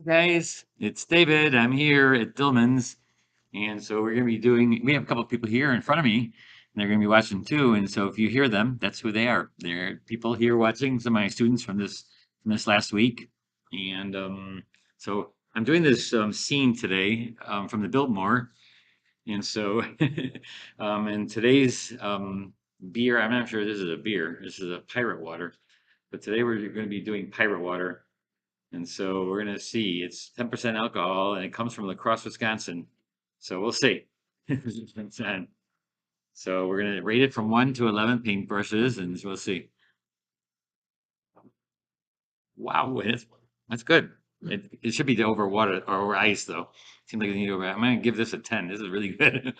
Guys, it's David. I'm here at Dillman's, and so we're going to be doing. We have a couple of people here in front of me, and they're going to be watching too. And so if you hear them, that's who they are. They're people here watching. Some of my students from this last week, and so I'm doing this scene today from the Biltmore, and so and today's beer. I'm not sure this is a beer. This is a pirate water, but today we're going to be doing pirate water. And so we're gonna see. It's 10% alcohol, and it comes from La Crosse, Wisconsin. So we'll see. So we're gonna rate it from 1 to 11 paintbrushes, and we'll see. Wow, that's good. It should be over water or over ice though. Seems like it need over. I'm gonna give this a 10. This is really good.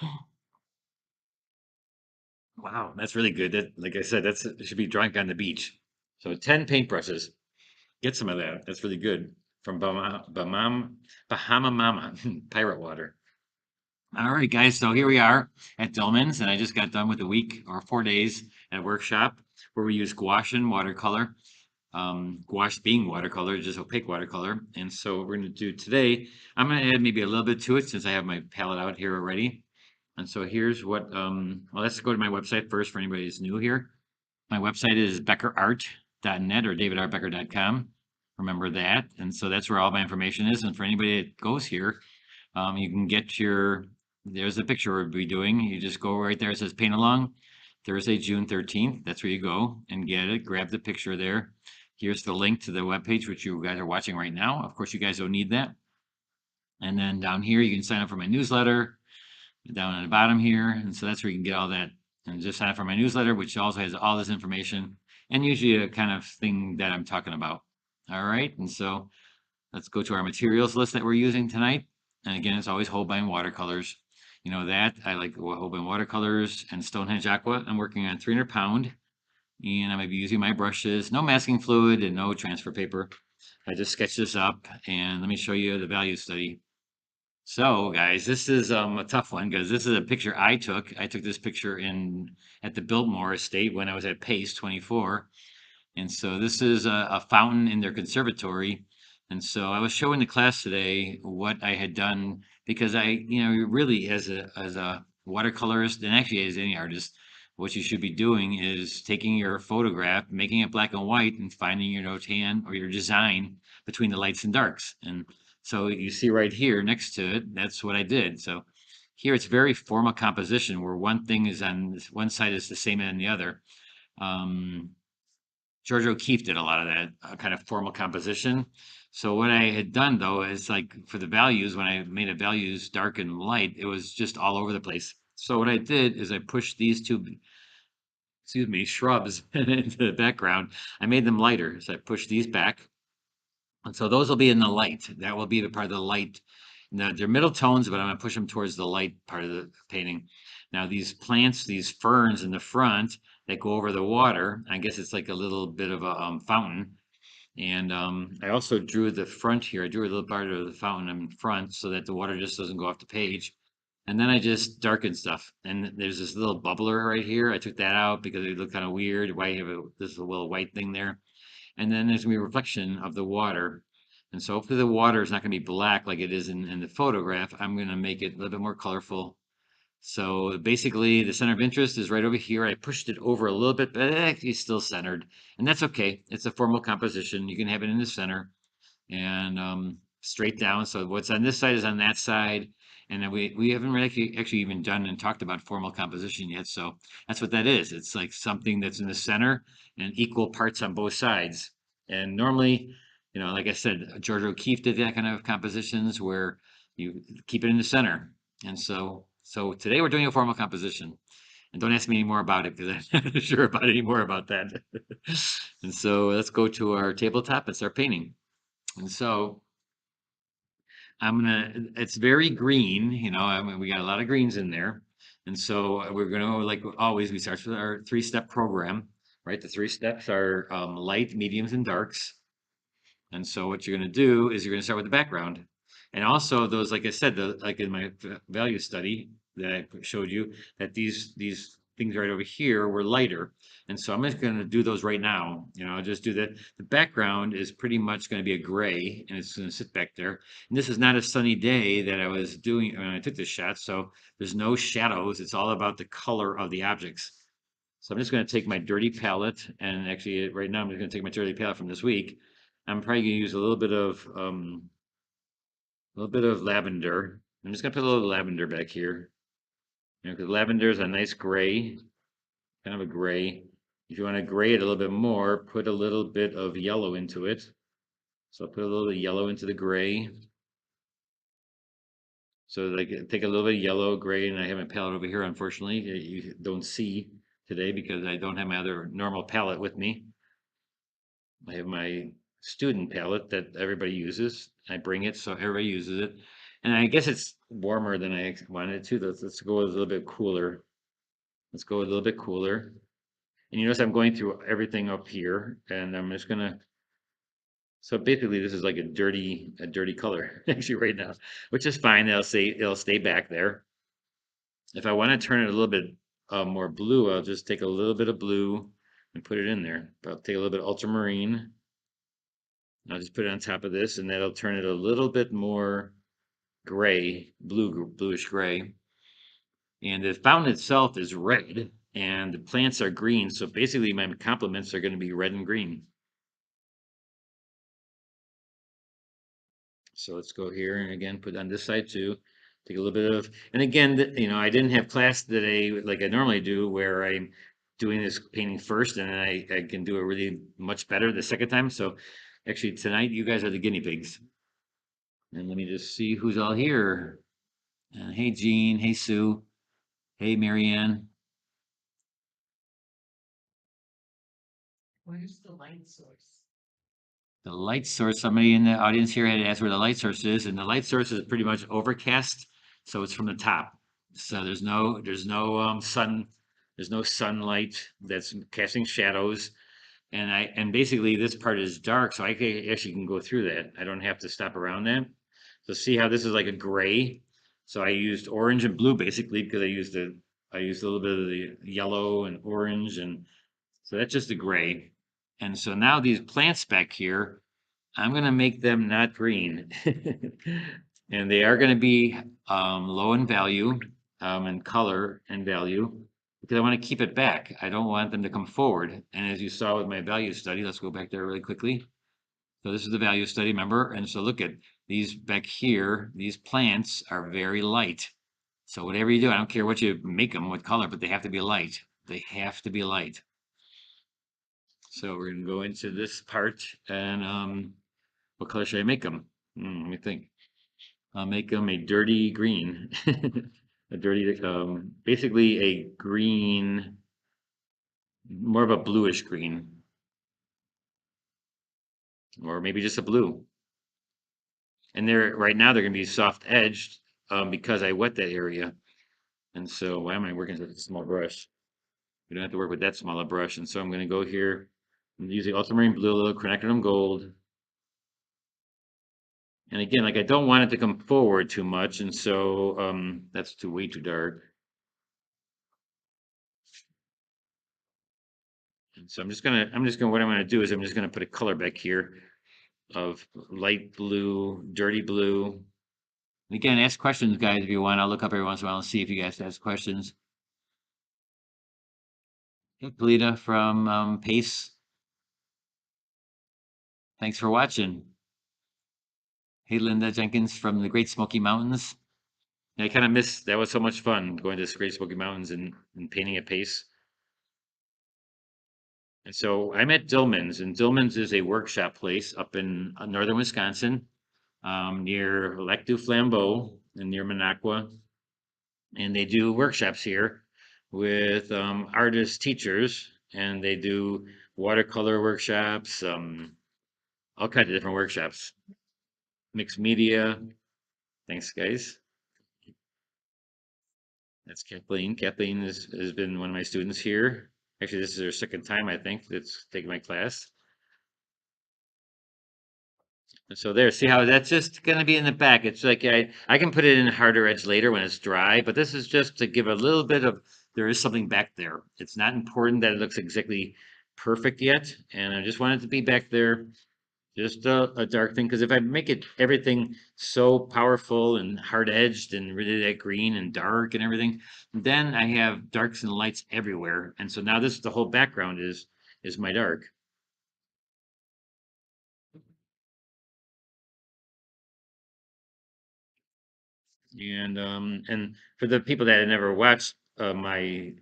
Wow, that's really good. That, like I said, it should be drunk on the beach. So 10 paintbrushes. Get some of that. That's really good. From Bahama Mama, Pirate Water. All right, guys. So here we are at Dillman's, and I just got done with a week or 4 days at a workshop where we use gouache and watercolor. Gouache being watercolor, just opaque watercolor. And so what we're going to do today, I'm going to add maybe a little bit to it since I have my palette out here already. And so here's what, well, let's go to my website first for anybody who's new here. My website is BeckerArt.net or davidartbecker.com. Remember that. And so that's where all my information is. And for anybody that goes here, you can get there's the picture we'll be doing. You just go right there. It says paint along Thursday, June 13th. That's where you go and get it. Grab the picture there. Here's the link to the webpage, which you guys are watching right now. Of course, you guys don't need that. And then down here, you can sign up for my newsletter down at the bottom here. And so that's where you can get all that. And just sign up for my newsletter, which also has all this information and usually a kind of thing that I'm talking about. All right. And so let's go to our materials list that we're using tonight. And again, it's always Holbein watercolors. You know that I like Holbein watercolors and Stonehenge aqua. I'm working on 300 pound, and I'm going to be using my brushes, no masking fluid and no transfer paper. I just sketched this up, and let me show you the value study. So, guys, this is a tough one because this is a picture I took. I took this picture at the Biltmore estate when I was at Pace 24. And so this is a fountain in their conservatory. And so I was showing the class today what I had done because really as a watercolorist and actually as any artist, what you should be doing is taking your photograph, making it black and white, and finding your no tan or your design between the lights and darks. And so you see right here next to it, that's what I did. So here it's very formal composition where one thing is on one side is the same as the other. George O'Keeffe did a lot of that kind of formal composition. So what I had done though is like for the values, when I made a values dark and light, it was just all over the place. So what I did is I pushed these two, excuse me, shrubs into the background. I made them lighter. So I pushed these back. And so those will be in the light. That will be the part of the light. Now they're middle tones, but I'm gonna push them towards the light part of the painting. Now these plants, these ferns in the front that go over the water, I guess it's like a little bit of a fountain. And I also drew the front here. I drew a little part of the fountain in front so that the water just doesn't go off the page. And then I just darkened stuff. And there's this little bubbler right here. I took that out because it looked kind of weird. Why you have this little white thing there? And then there's gonna be a reflection of the water. And so hopefully the water is not gonna be black like it is in the photograph. I'm gonna make it a little bit more colorful. So basically the center of interest is right over here. I pushed it over a little bit, but it actually is still centered. And that's okay. It's a formal composition. You can have it in the center and straight down. So what's on this side is on that side. And then we haven't really actually even done and talked about formal composition yet. So that's what that is. It's like something that's in the center and equal parts on both sides. And normally, like I said, George O'Keeffe did that kind of compositions where you keep it in the center. And so today we're doing a formal composition. And don't ask me any more about it because I'm not sure about any more about that. And so let's go to our tabletop and start painting. And so it's very green, I mean, we got a lot of greens in there. And so we're gonna, like always, we start with our three-step program, right? The three steps are light, mediums, and darks. And so what you're going to do is you're going to start with the background. And also those, like I said, like in my value study that I showed you, that these things right over here were lighter. And so I'm just going to do those right now. I'll just do that. The background is pretty much going to be a gray, and it's going to sit back there. And this is not a sunny day that I was doing when I took this shot. So there's no shadows. It's all about the color of the objects. So I'm just going to take my dirty palette, and actually right now I'm just going to take my dirty palette from this week. I'm probably going to use a little bit of lavender. I'm just going to put a little lavender back here. Because lavender is a nice gray, kind of a gray. If you want to gray it a little bit more, put a little bit of yellow into it. So I'll put a little yellow into the gray. So like take a little bit of yellow, gray, and I have my palette over here, unfortunately. You don't see today because I don't have my other normal palette with me. I have my student palette that everybody uses. I bring it so everybody uses it. And I guess it's warmer than I wanted it to. Let's go a little bit cooler. Let's go a little bit cooler. And you notice I'm going through everything up here, and I'm just gonna. So basically, this is like a dirty color actually right now, which is fine. It'll stay back there. If I want to turn it a little bit more blue, I'll just take a little bit of blue and put it in there. I'll take a little bit of ultramarine. I'll just put it on top of this, and that'll turn it a little bit more gray, bluish gray. And the fountain itself is red, and the plants are green. So basically, my complements are going to be red and green. So let's go here and again put on this side too. Take a little bit of, and again, I didn't have class today like I normally do, where I'm doing this painting first, and then I can do it really much better the second time. So actually, tonight you guys are the guinea pigs. And let me just see who's all here. Hey, Jean. Hey, Sue. Hey, Marianne. Where's the light source? The light source, somebody in the audience here had asked where the light source is, and the light source is pretty much overcast, so it's from the top. So there's no sunlight that's casting shadows. And basically this part is dark, so actually can go through that. I don't have to stop around that. So see how this is like a gray. So I used orange and blue basically because I used a little bit of the yellow and orange, and so that's just a gray. And so now these plants back here, I'm going to make them not green. And they are going to be low in value, and color and value, because I want to keep it back. I don't want them to come forward. And as you saw with my value study, let's go back there really quickly. So this is the value study, remember? And so look at these back here, these plants are very light. So whatever you do, I don't care what you make them, what color, but they have to be light. They have to be light. So we're going to go into this part, and what color should I make them? Let me think. I'll make them a dirty green. A dirty, basically a green, more of a bluish green, or maybe just a blue. And right now they're going to be soft edged, because I wet that area. And so why am I working with a small brush? We don't have to work with that smaller brush. And so I'm going to go here and use the ultramarine blue, a little quinacridone gold. And again, like I don't want it to come forward too much, and so that's way too dark. And so what I'm gonna do is I'm just gonna put a color back here of light blue, dirty blue. And again, ask questions, guys, if you want. I'll look up every once in a while and see if you guys ask questions. Hey, Kalita from Pace. Thanks for watching. Hey, Linda Jenkins from the Great Smoky Mountains. Yeah, I kind of miss that. Was so much fun going to the Great Smoky Mountains and painting at Pace. And so I'm at Dillman's, and Dillman's is a workshop place up in northern Wisconsin, near Lac du Flambeau and near Minocqua. And they do workshops here with artist teachers, and they do watercolor workshops, all kinds of different workshops, mixed media. Thanks, guys. That's Kathleen. Kathleen has been one of my students here. Actually, this is her second time, I think, that's taking my class. And so there, see how that's just going to be in the back. It's like I can put it in harder edge later when it's dry, but this is just to give a little bit of, there is something back there. It's not important that it looks exactly perfect yet. And I just want it to be back there, just a dark thing. Because if I make it everything so powerful and hard edged and really that green and dark and everything, then I have darks and lights everywhere. And so now this, the whole background is my dark. And for the people that have never watched my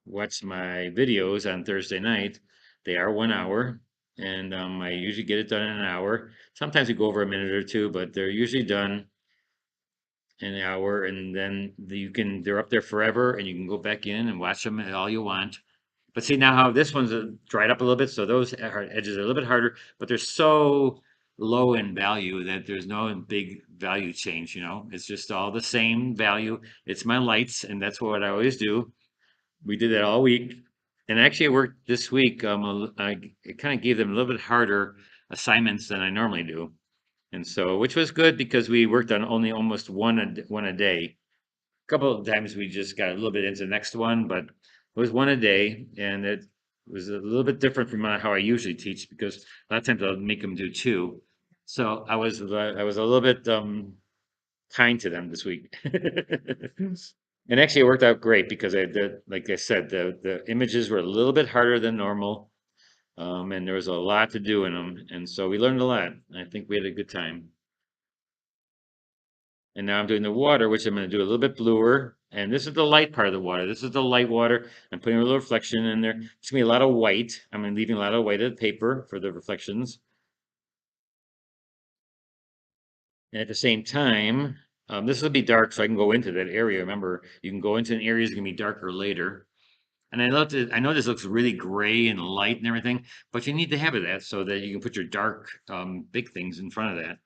videos on Thursday night, they are 1 hour, and I usually get it done in an hour. Sometimes we go over a minute or two, but they're usually done in an hour, and then they're up there forever, and you can go back in and watch them all you want. But see now how this one's dried up a little bit, so those edges are a little bit harder, but they're so low in value that there's no big value change, you know? It's just all the same value. It's my lights, and that's what I always do. We did that all week. And actually it worked this week. It kind of gave them a little bit harder assignments than I normally do. And so, which was good because we worked on only almost one a day. A couple of times we just got a little bit into the next one, but it was one a day, and it was a little bit different from how I usually teach because a lot of times I'll make them do two. So I was a little bit kind to them this week. And actually, it worked out great because like I said, the images were a little bit harder than normal, and there was a lot to do in them, and so we learned a lot. I think we had a good time. And now I'm doing the water, which I'm going to do a little bit bluer. And this is the light part of the water. This is the light water. I'm putting a little reflection in there. It's going to be a lot of white. I'm leaving a lot of white at the paper for the reflections. And at the same time, this will be dark, so I can go into that area. Remember, you can go into an area that's going to be darker later. And I know this looks really gray and light and everything, but you need to have it that so that you can put your dark, big things in front of that.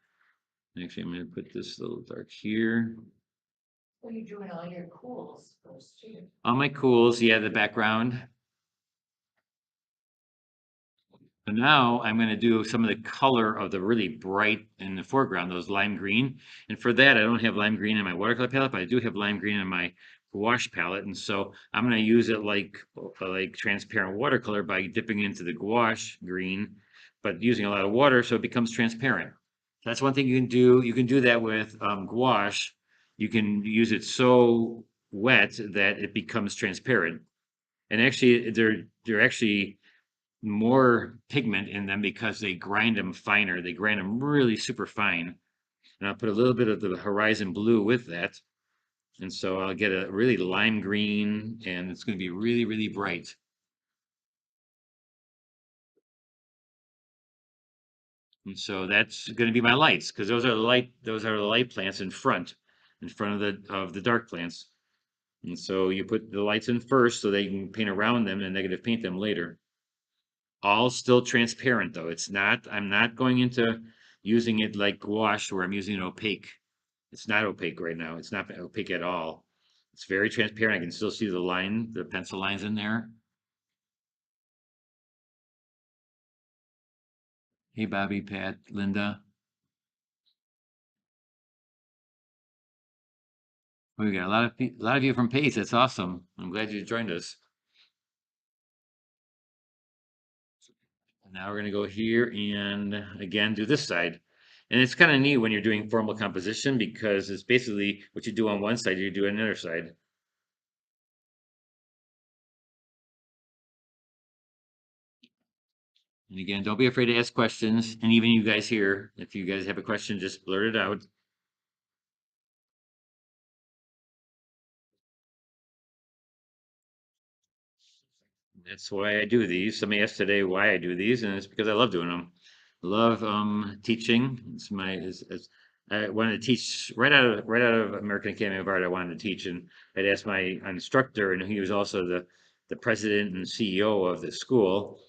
Actually, I'm going to put this little dark here. Well, you're doing all your cools first too. All my cools, yeah, the background. So now I'm going to do some of the color of the really bright in the foreground, those lime green. And for that, I don't have lime green in my watercolor palette, but I do have lime green in my gouache palette. And so I'm going to use it like transparent watercolor by dipping into the gouache green, but using a lot of water so it becomes transparent. That's one thing you can do. You can do that with gouache. You can use it so wet that it becomes transparent. And actually, they're actually more pigment in them because they grind them finer. They grind them really super fine. And I'll put a little bit of the horizon blue with that. And so I'll get a really lime green, and it's going to be really, really bright. And so that's going to be my lights because those are the light plants in front of the dark plants. And so you put the lights in first so they can paint around them and negative paint them later. All still transparent though. I'm not going into using it like gouache where I'm using it opaque. It's not opaque right now. It's not opaque at all. It's very transparent. I can still see the pencil lines in there. Hey, Bobby, Pat, Linda. We got a lot of you from Pace. That's awesome. I'm glad you joined us. Now we're gonna go here and again do this side. And it's kind of neat when you're doing formal composition because it's basically what you do on one side, you do on another side. And again, don't be afraid to ask questions. And even you guys here, if you guys have a question, just blurt it out. That's why I do these. Somebody asked today why I do these, and it's because I love doing them. Love teaching. It's I wanted to teach right out of American Academy of Art. I wanted to teach, and I'd asked my instructor, and he was also the president and CEO of the school.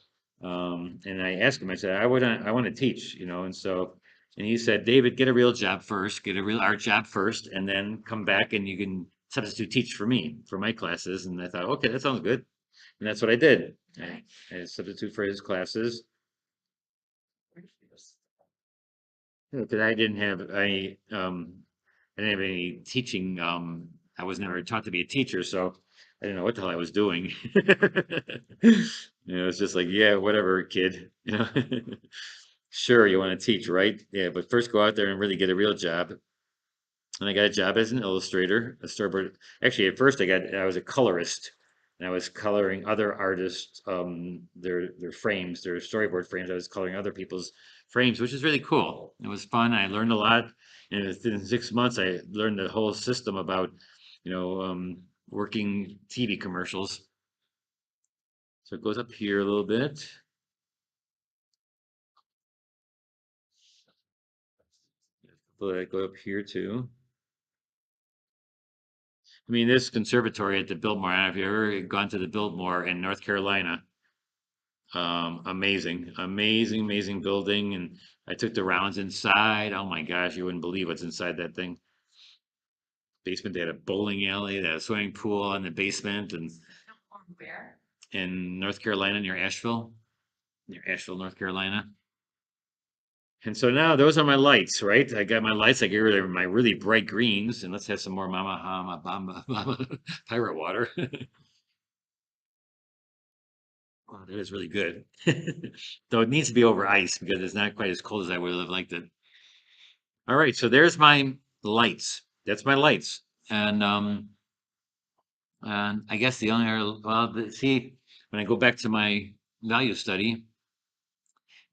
And I asked him, I said, I want to teach, and so, and he said, David, get a real job first, get a real art job first, and then come back and you can substitute teach for me for my classes. And I thought, okay, that sounds good, and that's what I did. I substitute for his classes. Because I didn't have any teaching. I was never taught to be a teacher, so I didn't know what the hell I was doing. It's just like, yeah, whatever, kid. Sure, you want to teach, right? Yeah, but first go out there and really get a real job. And I got a job as an illustrator, a storyboard. Actually, at first I was a colorist, and I was coloring other artists, their frames, their storyboard frames. I was coloring other people's frames, which is really cool. It was fun. I learned a lot, and within 6 months, I learned the whole system about, working TV commercials. So it goes up here a little bit. Go up here too. I mean, this conservatory at the Biltmore. I don't know if you've ever gone to the Biltmore in North Carolina. Amazing, amazing, amazing building. And I took the rounds inside. Oh my gosh, you wouldn't believe what's inside that thing. Basement, they had a bowling alley, they had a swimming pool in the basement, and Or where? in North Carolina near Asheville, North Carolina. And so now those are my lights, right? I got my lights. I get rid of my really bright greens, and let's have some more Mama Hama Bamba Bamba pirate water. Wow, that is really good. Though it needs to be over ice because it's not quite as cold as I would have liked it. All right, so there's my lights. That's my lights. And I guess the only other, well, see, when I go back to my value study,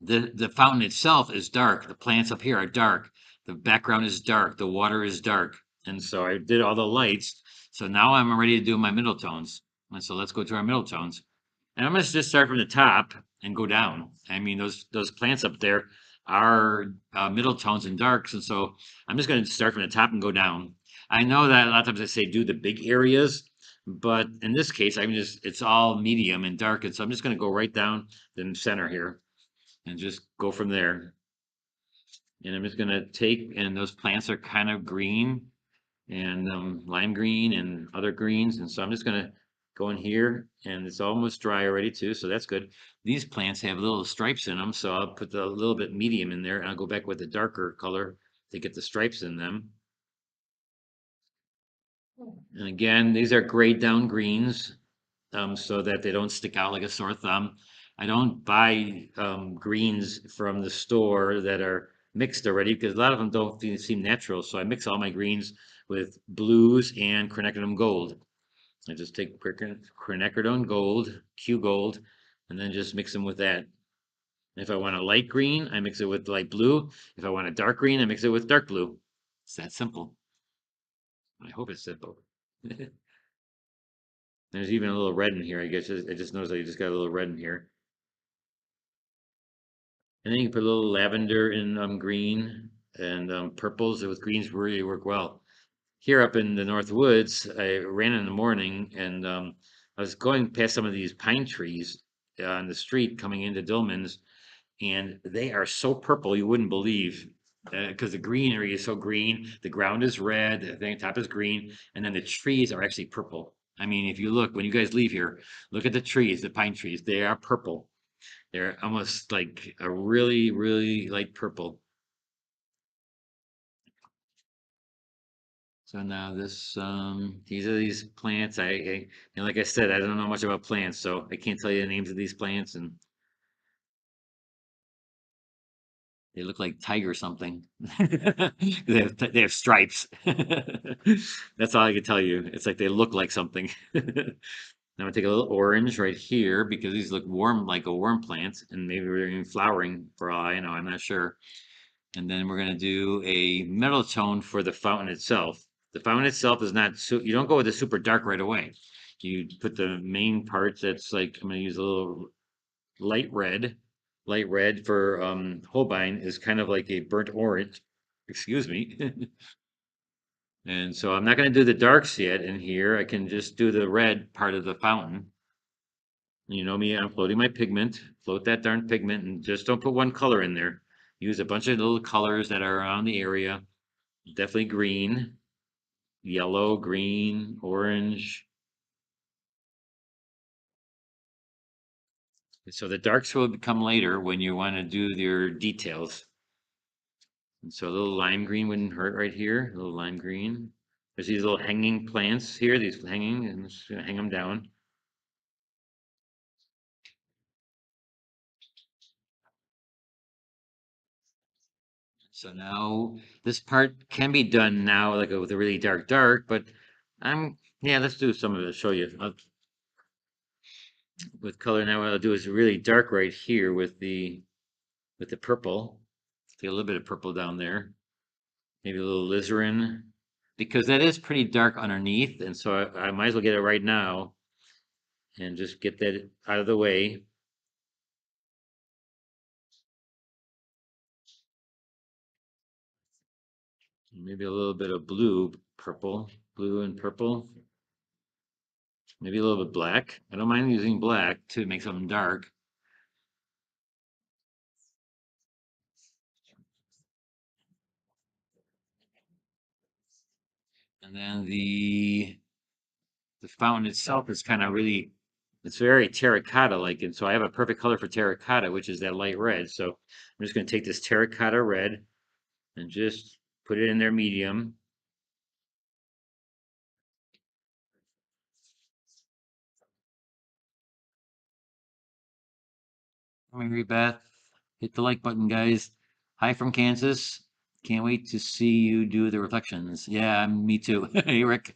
the fountain itself is dark. The plants up here are dark. The background is dark. The water is dark. And so I did all the lights. So now I'm ready to do my middle tones. And so let's go to our middle tones. And I'm gonna just start from the top and go down. I mean, those plants up there are middle tones and darks, and so I'm just gonna start from the top and go down. I know that a lot of times I say do the big areas, but in this case, it's all medium and dark, and so I'm just gonna go right down the center here and just go from there. And I'm just gonna take, and those plants are kind of green and lime green and other greens. And so I'm just gonna go in here, and it's almost dry already too, so that's good. These plants have little stripes in them, so I'll put a little bit medium in there, and I'll go back with the darker color to get the stripes in them. And again, these are grayed down greens, so that they don't stick out like a sore thumb. I don't buy greens from the store that are mixed already because a lot of them don't seem natural. So I mix all my greens with blues and quinacridone gold. I just take quinacridone gold, Q gold, and then just mix them with that. If I want a light green, I mix it with light blue. If I want a dark green, I mix it with dark blue. It's that simple. I hope it's simple. There's even a little red in here. I just noticed I just got a little red in here. And then you can put a little lavender in green and purples with greens really work well. Here up in the North Woods, I ran in the morning and I was going past some of these pine trees on the street coming into Dillman's, and they are so purple you wouldn't believe because the greenery is so green. The ground is red, the thing top is green, and then the trees are actually purple. I mean, if you look when you guys leave here, look at the trees, the pine trees. They are purple. They're almost like a really, really light purple. So now these are these plants. And like I said, I don't know much about plants, so I can't tell you the names of these plants, and they look like tiger something. They have stripes. That's all I can tell you. It's like they look like something. Now I'm gonna take a little orange right here because these look warm like a worm plant, and maybe they're even flowering for all I know. I'm not sure. And then we're going to do a metal tone for the fountain itself. The fountain itself is not, you don't go with the super dark right away. You put the main parts that's like, I'm going to use a little light red. Light red for Holbein is kind of like a burnt orange Excuse me. And so I'm not going to do the darks yet in here. I can just do the red part of the fountain. You know me, I'm floating my pigment. Float that darn pigment and just don't put one color in there. Use a bunch of little colors that are around the area. Definitely green, yellow, green, orange. So the darks will come later when you want to do your details. And so a little lime green wouldn't hurt right here. A little lime green. There's these little hanging plants here, these hanging, and I'm just gonna hang them down. So now this part can be done now, like with a really dark, but yeah, let's do some of it. Show you with color now. What I'll do is really dark right here with the purple. Take a little bit of purple down there, maybe a little alizarin, because that is pretty dark underneath, and so I might as well get it right now and just get that out of the way. Maybe a little bit of blue and purple. Maybe a little bit black. I don't mind using black to make something dark. And then the fountain itself is kind of really, it's very terracotta like, and so I have a perfect color for terracotta, which is that light red. So I'm just going to take this terracotta red and just put it in there medium. Mary Beth, hit the like button, guys. Hi from Kansas. Can't wait to see you do the reflections. Yeah, me too. Hey, Rick.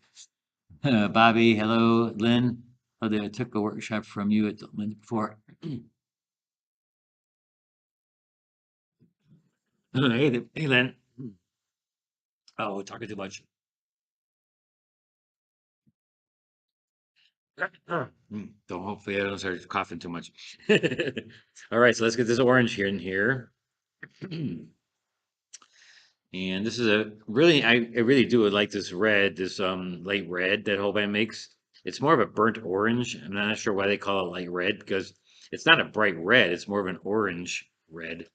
Bobby, hello. Lynn. Oh, I took a workshop from you at the before. Hey, Lynn. Oh, we're talking too much. Don't hopefully I don't start coughing too much. All right, so let's get this orange here in here. And this is a really, I really do like this red, this light red that Holbein makes. It's more of a burnt orange. I'm not sure why they call it light red because it's not a bright red. It's more of an orange red.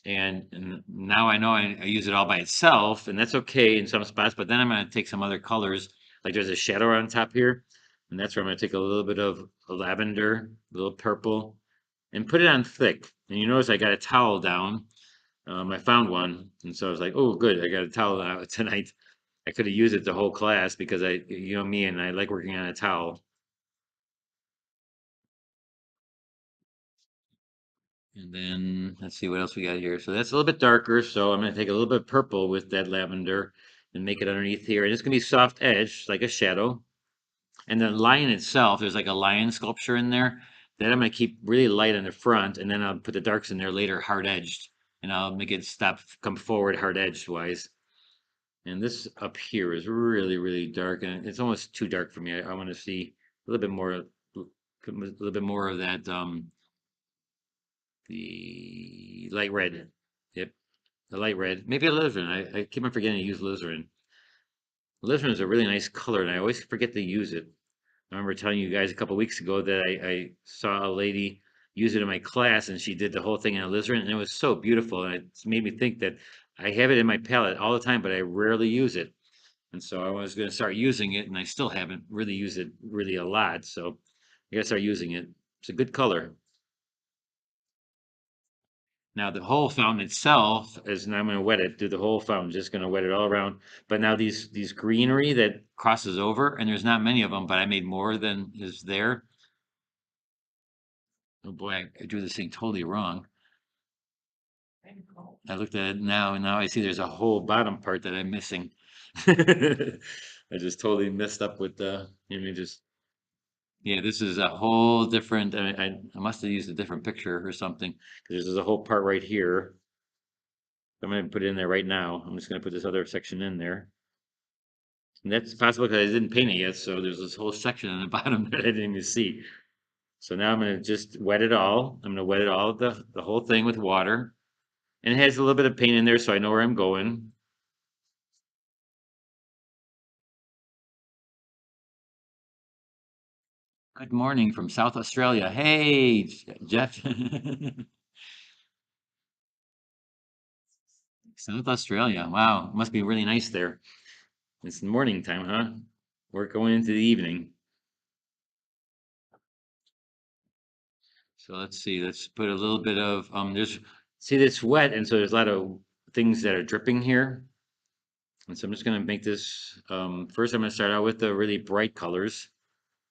And now I know I use it all by itself, and that's okay in some spots. But then I'm going to take some other colors. Like there's a shadow on top here, and that's where I'm going to take a little bit of a lavender, a little purple, and put it on thick. And you notice I got a towel down. I found one, and so I was like, "Oh, good! I got a towel out tonight." I could have used it the whole class because you know me, and I like working on a towel. And then let's see what else we got here. So that's a little bit darker. So I'm going to take a little bit of purple with that lavender and make it underneath here. And it's going to be soft edge, like a shadow. And the lion itself, there's like a lion sculpture in there that I'm going to keep really light on the front. And then I'll put the darks in there later, hard edged. And I'll make it come forward hard edged wise. And this up here is really, really dark. And it's almost too dark for me. I want to see a little bit more, of that. The light red. Yep, the light red. Maybe alizarin. I keep on forgetting to use alizarin. Alizarin is a really nice color, and I always forget to use it. I remember telling you guys a couple weeks ago that I saw a lady use it in my class, and she did the whole thing in alizarin, and it was so beautiful. And it made me think that I have it in my palette all the time, but I rarely use it. And so I was going to start using it, and I still haven't really used it really a lot. So I got to start using it. It's a good color. Now the whole fountain itself is, now I'm gonna wet it, do the whole fountain, just gonna wet it all around. But now these greenery that crosses over, and there's not many of them, but I made more than is there. Oh boy, I drew this thing totally wrong. I looked at it now, and now I see there's a whole bottom part that I'm missing. I just totally messed up with the images. Yeah, this is a whole different, I must have used a different picture or something, because there's a whole part right here. I'm gonna put it in there right now. I'm just gonna put this other section in there. And that's possible because I didn't paint it yet, so there's this whole section on the bottom that I didn't even see. So now I'm gonna just wet it all. I'm gonna wet it all, the whole thing with water. And it has a little bit of paint in there, so I know where I'm going. Good morning from South Australia. Hey, Jeff. South Australia. Wow, must be really nice there. It's morning time, huh? We're going into the evening. So let's see. Let's put a little bit of there's see it's wet and so there's a lot of things that are dripping here. And so I'm just gonna make this first I'm gonna start out with the really bright colors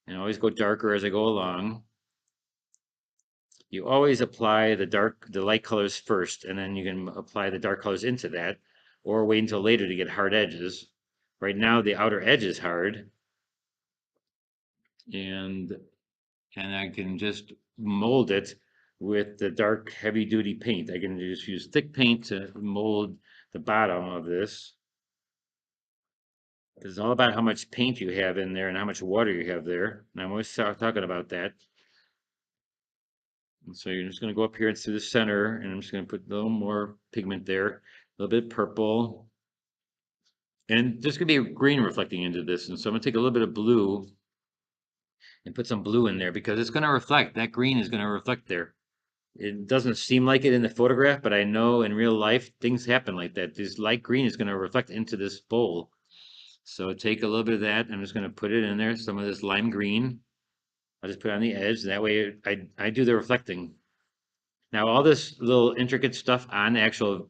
and always go darker as I go along. You always apply the light colors first, and then you can apply the dark colors into that, or wait until later to get hard edges. Right now, the outer edge is hard, and I can just mold it with the dark, heavy-duty paint. I can just use thick paint to mold the bottom of this. It's all about how much paint you have in there and how much water you have there. And I'm always talking about that. And so you're just going to go up here into the center, and I'm just going to put a little more pigment there, a little bit purple, and there's going to be green reflecting into this. And so I'm going to take a little bit of blue and put some blue in there because it's going to reflect. That green is going to reflect there. It doesn't seem like it in the photograph, but I know in real life things happen like that. This light green is going to reflect into this bowl. So take a little bit of that. I'm just going to put it in there. Some of this lime green. I'll just put it on the edge. That way I do the reflecting. Now, all this little intricate stuff on the actual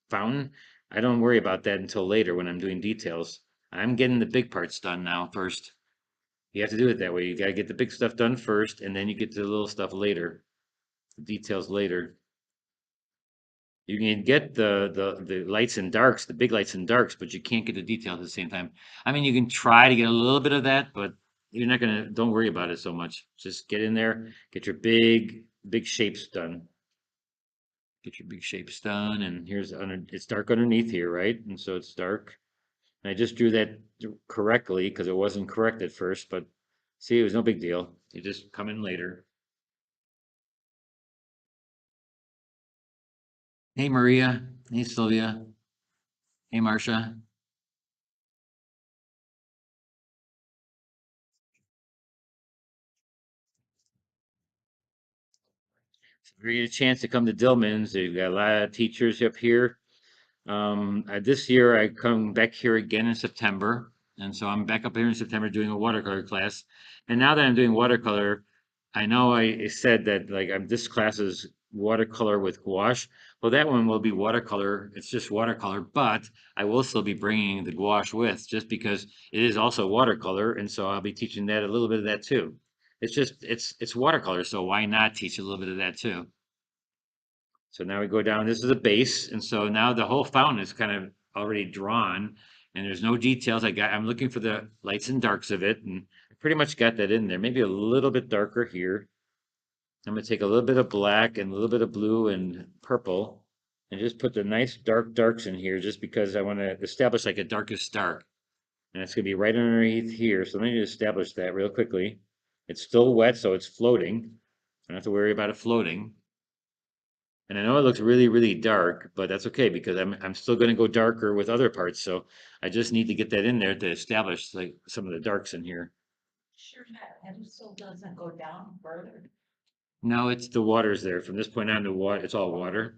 fountain, I don't worry about that until later when I'm doing details. I'm getting the big parts done now first. You have to do it that way. You got to get the big stuff done first, and then you get to the little stuff later, the details later. You can get the lights and darks, the big lights and darks, but you can't get the details at the same time. I mean, you can try to get a little bit of that, but you're not gonna, don't worry about it so much. Just get in there, get your big shapes done. Get your big shapes done, and here's under, it's dark underneath here, right? And so it's dark. And I just drew that correctly because it wasn't correct at first, but see, it was no big deal. You just come in later. Hey, Maria. Hey, Sylvia. Hey, Marcia. If you get a chance to come to Dillman's, they've got a lot of teachers up here. This year I come back here again in September, and so I'm back up here in September doing a watercolor class. And now that I'm doing watercolor, I know I said that like this class is watercolor with gouache. Well, that one will be watercolor. It's just watercolor, but I will still be bringing the gouache with, just because it is also watercolor, and so I'll be teaching that a little bit of that too. It's just it's watercolor, so why not teach a little bit of that too? So now we go down, this is a base, and so now the whole fountain is kind of already drawn, and there's no details. I'm looking for the lights and darks of it, and I pretty much got that in there. Maybe a little bit darker here. I'm gonna take a little bit of black and a little bit of blue and purple, and just put the nice darks in here, just because I want to establish like a darkest dark. And it's gonna be right underneath here. So let me just establish that real quickly. It's still wet, so it's floating. I don't have to worry about it floating. And I know it looks really dark, but that's okay because I'm still going to go darker with other parts. So I just need to get that in there to establish like some of the darks in here. Sure, that pedestal doesn't go down further. No, it's the water's there. From this point on, the water, it's all water.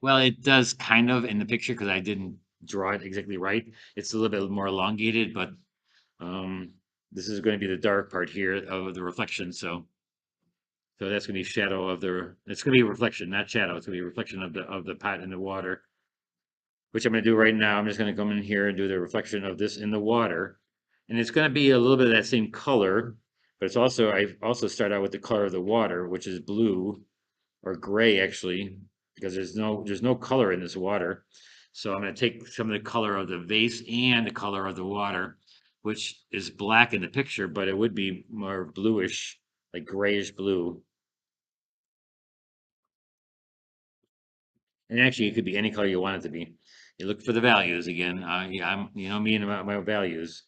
Well, it does kind of in the picture because I didn't draw it exactly right. It's a little bit more elongated, but um, this is going to be the dark part here of the reflection. So that's going to be shadow of the. It's going to be reflection, not shadow. It's going to be reflection of the pot in the water, which I'm going to do right now. I'm just going to come in here and do the reflection of this in the water. And it's going to be a little bit of that same color, but it's also, I also start out with the color of the water, which is blue or gray actually, because there's no color in this water. So I'm going to take some of the color of the vase and the color of the water, which is black in the picture, but it would be more bluish, like grayish blue. And actually, it could be any color you want it to be. You look for the values again. Yeah, you know me and about my values.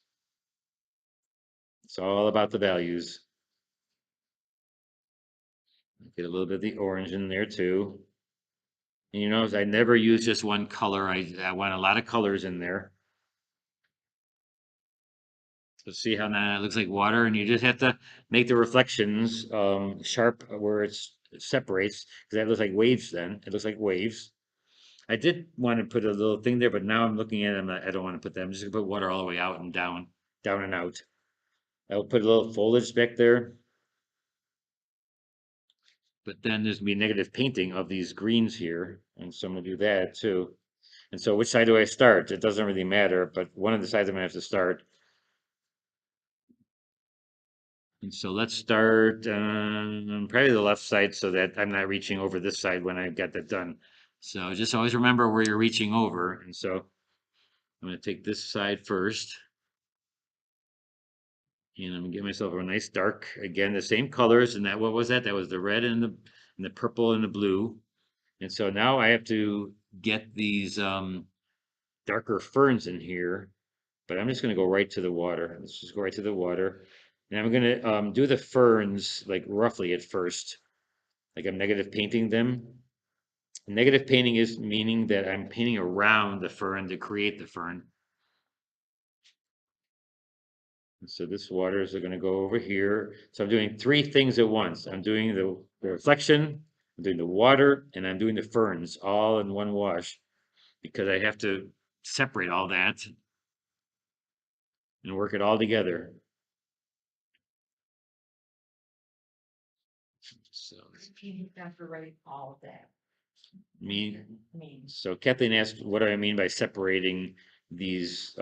It's all about the values. Get a little bit of the orange in there too. And you notice I never use just one color. I want a lot of colors in there. So see how now it looks like water, and you just have to make the reflections sharp where it separates, because that looks like waves then. It looks like waves. I did want to put a little thing there, but now I'm looking at it, I don't want to put that. I'm just gonna put water all the way out and down, down and out. I'll put a little foliage back there, but then there's gonna be negative painting of these greens here, and so I'm gonna do that too. And so which side do I start? It doesn't really matter, but one of the sides I'm gonna have to start. And so let's start probably the left side so that I'm not reaching over this side when I've got that done. So just always remember where you're reaching over. And so I'm going to take this side first. And I'm gonna get myself a nice dark, again, the same colors. And that, what was that? That was the red and the purple and the blue. And so now I have to get these darker ferns in here, but I'm just gonna go right to the water. Let's just go right to the water. And I'm gonna do the ferns like roughly at first, like I'm negative painting them. Negative painting is meaning that I'm painting around the fern to create the fern. And so this waters are going to go over here. So I'm doing three things at once. I'm doing the reflection, I'm doing the water, and I'm doing the ferns all in one wash because I have to separate all that and work it all together. So You have to write all of that. mean, so Kathleen asked, what do I mean by separating these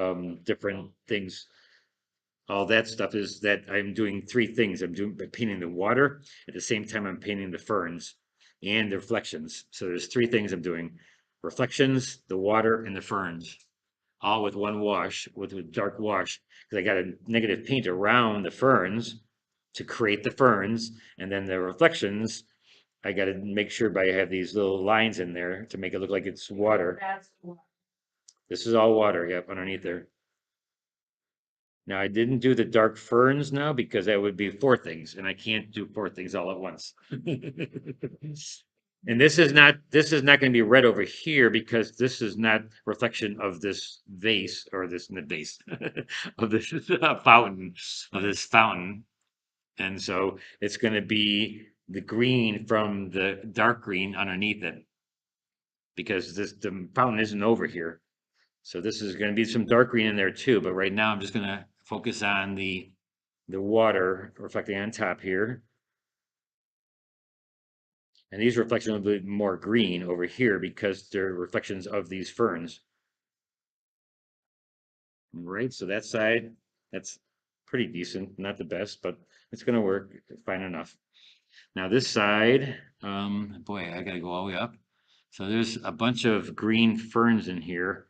different things? All that stuff is that I'm doing three things. I'm painting the water at the same time I'm painting the ferns and the reflections. So there's three things I'm doing: reflections, the water, and the ferns, all with one wash, with a dark wash. Because I got a negative paint around the ferns to create the ferns, and then the reflections. I got to make sure I have these little lines in there to make it look like it's water. That's what. This is all water, yep, underneath there. Now, I didn't do the dark ferns now because that would be four things, and I can't do four things all at once. And this is not going to be red over here because this is not reflection of this vase or this the vase of this fountain of this fountain. And so it's going to be the green from the dark green underneath it because the fountain isn't over here. So this is going to be some dark green in there too, but right now I'm just going to focus on the water reflecting on top here. And these reflections will be more green over here because they're reflections of these ferns. Right, so that side, that's pretty decent, not the best, but it's gonna work fine enough. Now this side, boy, I gotta go all the way up. So there's a bunch of green ferns in here.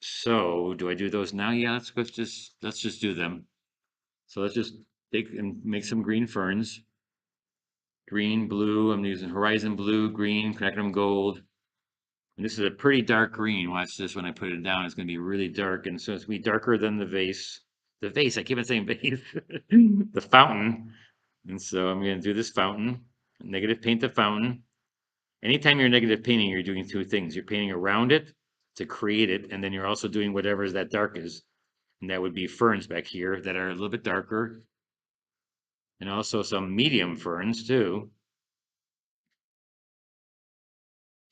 So do I do those now? Yeah, let's just do them. So let's just take and make some green ferns. Green, blue, I'm using horizon blue, green, platinum gold. And this is a pretty dark green. Watch this when I put it down. It's going to be really dark. And so it's going to be darker than the vase. The vase, I keep on saying vase. The fountain. And so I'm going to do this fountain. Negative paint the fountain. Anytime you're negative painting, you're doing two things. You're painting around it to create it. And then you're also doing whatever that dark is. And that would be ferns back here that are a little bit darker. And also some medium ferns too.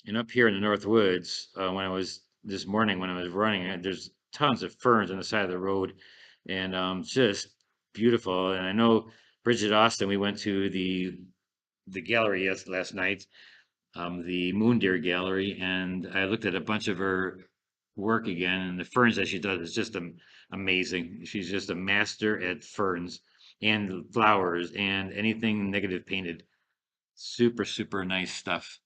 And up here in the North Woods, when I was this morning when I was running, there's tons of ferns on the side of the road, and just beautiful. And I know Bridget Austin. We went to the gallery last night, the Moon Deer Gallery, and I looked at a bunch of her work again, and the ferns that she does is just amazing. She's just a master at ferns and flowers and anything negative painted. Super, super nice stuff.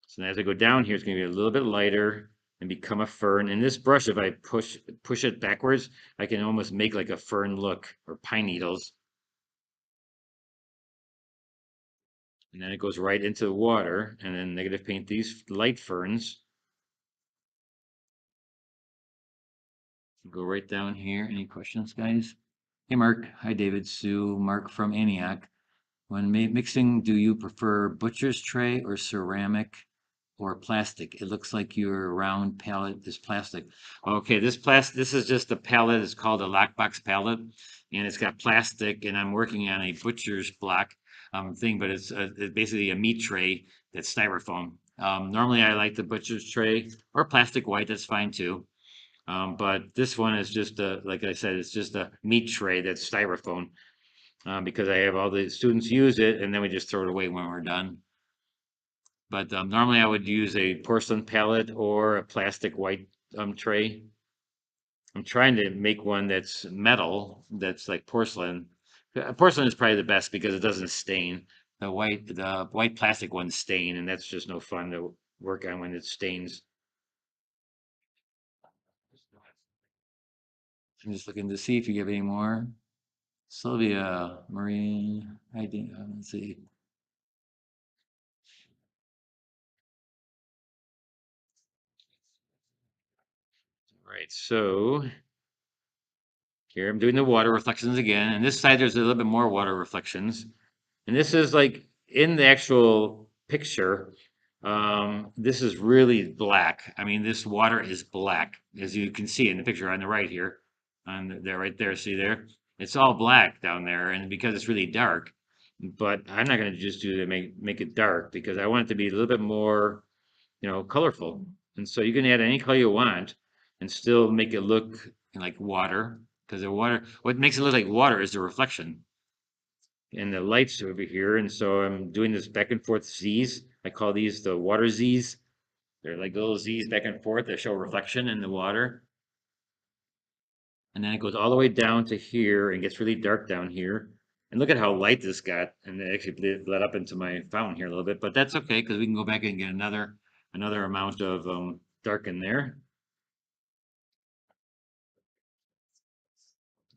So as I go down here, it's going to be a little bit lighter and become a fern. And this brush, if I push it backwards, I can almost make like a fern look or pine needles. And then it goes right into the water and then negative paint these light ferns. Go right down here. Any questions, guys? Hey, Mark. Hi, David. Sue. Mark from Antioch. When mixing, do you prefer butcher's tray or ceramic or plastic? It looks like your round palette is plastic. Okay, this is just a palette. It's called a lockbox palette, and it's got plastic. And I'm working on a butcher's block thing, but it's basically a meat tray that's styrofoam. Normally, I like the butcher's tray or plastic white. That's fine too. But this one is just a, like I said, it's just a meat tray that's styrofoam because I have all the students use it and then we just throw it away when we're done. But normally I would use a porcelain palette or a plastic white tray. I'm trying to make one that's metal, that's like porcelain. Porcelain is probably the best because it doesn't stain. The white plastic ones stain, and that's just no fun to work on when it stains. I'm just looking to see if you have any more. Sylvia, Marie, I think, let's see. All right, so here I'm doing the water reflections again, and this side there's a little bit more water reflections. And this is like in the actual picture, this is really black. I mean, this water is black, as you can see in the picture on the right here, on there, right there, see there? It's all black down there, and because it's really dark, but I'm not gonna just do to make it dark because I want it to be a little bit more, colorful. And so you can add any color you want and still make it look like water, because the water, what makes it look like water is the reflection and the lights over here. And so I'm doing this back and forth Z's. I call these the water Z's. They're like little Z's back and forth that show reflection in the water. And then it goes all the way down to here and gets really dark down here. And look at how light this got. And it actually bled up into my fountain here a little bit, but that's okay because we can go back and get another amount of dark in there.